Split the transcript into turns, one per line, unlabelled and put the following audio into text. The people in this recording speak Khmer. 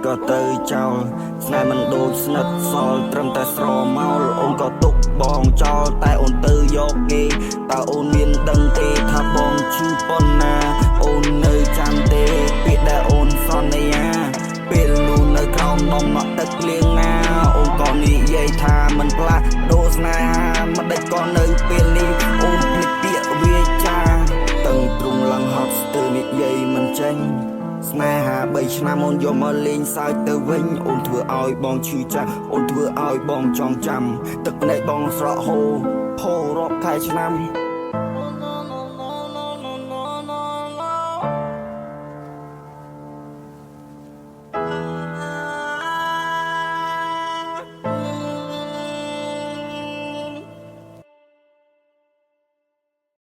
ក៏ទៅចោលស្នេហ៍មិនដូចស្និទ្ធសល់ត្រឹមតែស្រមោលអូនក៏ទុកបងចោលតែអូនទៅយកគេតើអូនមានដឹងទេថាបងឈឺប៉ុណ្ណាអូននៅចាំទេពាក្យដែលអូនសន្យាពេលនោះនៅក្រោមដុំមកទឹកលៀងណាអូនក៏និយាយថាមិនផ្លាស់ដូរស្នេហាមិនដេចក៏នៅពេលនេះអូនភ្លេចពាក្យវាចាតឹងទ្រង់ឡើងហត់ស្ទើរនិយាយមិនចេញស្នេហា3ឆ្នាំអូនយកមកលេងសើចទៅវិញអូនធ្វើឲ្យបងឈឺចាស់អូនធ្វើឲ្យបងចងចាំទឹកភ្នែកបងស្រក់ហូររាប់ខែឆ្នាំ